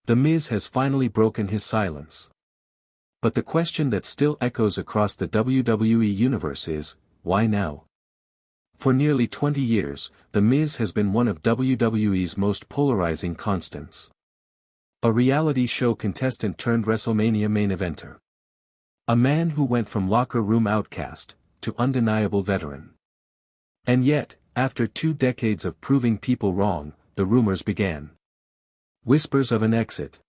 The Miz has finally broken his silence. But the question that still echoes across the WWE universe is, why now? For nearly 20 years, The Miz has been one of WWE's most polarizing constants. A reality show contestant turned WrestleMania main eventer. A man who went from locker room outcast, to undeniable veteran. And yet, after 2 decades of proving people wrong, the rumors began. Whispers of an exit.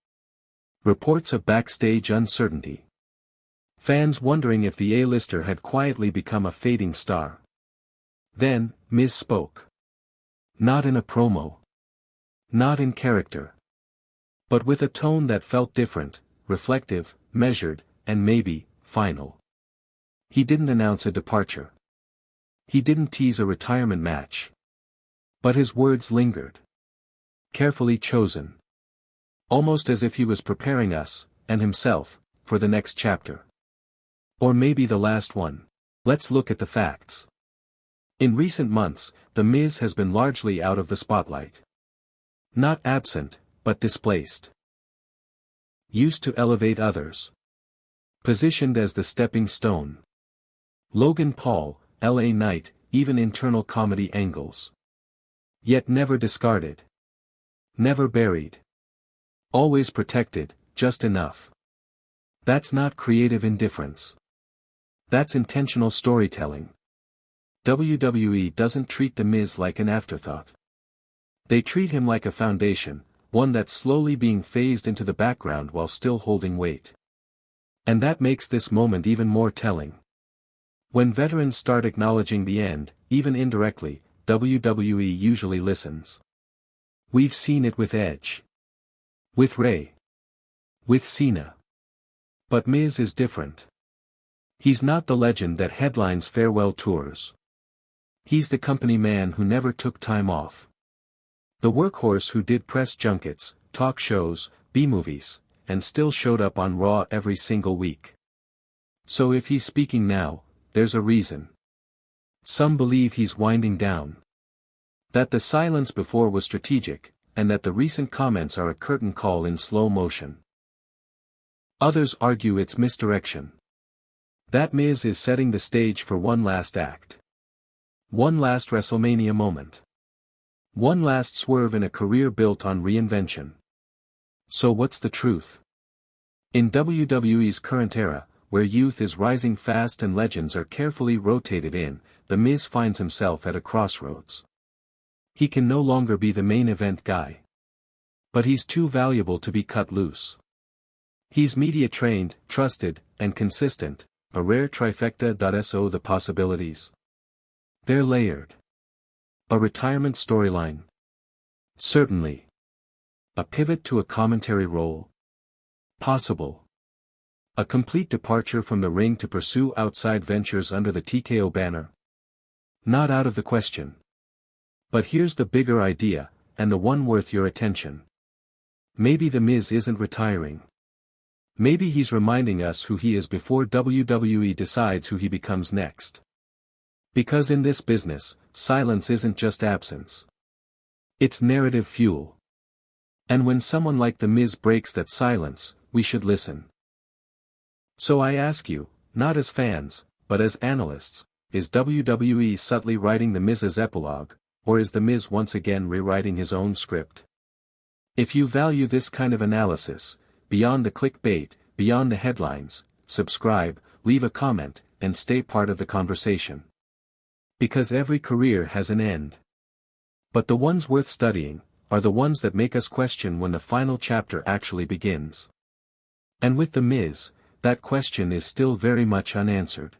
Reports of backstage uncertainty. Fans wondering if the A-lister had quietly become a fading star. Then, Miz spoke. Not in a promo. Not in character. But with a tone that felt different, reflective, measured, and maybe, final. He didn't announce a departure. He didn't tease a retirement match. But his words lingered. Carefully chosen. Almost as if he was preparing us, and himself, for the next chapter. Or maybe the last one. Let's look at the facts. In recent months, The Miz has been largely out of the spotlight. Not absent, but displaced. Used to elevate others. Positioned as the stepping stone. Logan Paul, LA Knight, even internal comedy angles. Yet never discarded. Never buried. Always protected, just enough. That's not creative indifference. That's intentional storytelling. WWE doesn't treat The Miz like an afterthought. They treat him like a foundation, one that's slowly being phased into the background while still holding weight. And that makes this moment even more telling. When veterans start acknowledging the end, even indirectly, WWE usually listens. We've seen it with Edge. With Rey. With Cena. But Miz is different. He's not the legend that headlines farewell tours. He's the company man who never took time off. The workhorse who did press junkets, talk shows, B-movies, and still showed up on Raw every single week. So if he's speaking now, there's a reason. Some believe he's winding down. That the silence before was strategic, and that the recent comments are a curtain call in slow motion. Others argue it's misdirection. That Miz is setting the stage for one last act. One last WrestleMania moment. One last swerve in a career built on reinvention. So what's the truth? In WWE's current era, where youth is rising fast and legends are carefully rotated in, The Miz finds himself at a crossroads. He can no longer be the main event guy. But he's too valuable to be cut loose. He's media trained, trusted, and consistent, a rare trifecta. So the possibilities. They're layered. A retirement storyline. Certainly. A pivot to a commentary role. Possible. A complete departure from the ring to pursue outside ventures under the TKO banner. Not out of the question. But here's the bigger idea, and the one worth your attention. Maybe The Miz isn't retiring. Maybe he's reminding us who he is before WWE decides who he becomes next. Because in this business, silence isn't just absence. It's narrative fuel. And when someone like The Miz breaks that silence, we should listen. So I ask you, not as fans, but as analysts, is WWE subtly writing The Miz's epilogue, or is The Miz once again rewriting his own script? If you value this kind of analysis, beyond the clickbait, beyond the headlines, subscribe, leave a comment, and stay part of the conversation. Because every career has an end. But the ones worth studying, are the ones that make us question when the final chapter actually begins. And with The Miz, that question is still very much unanswered.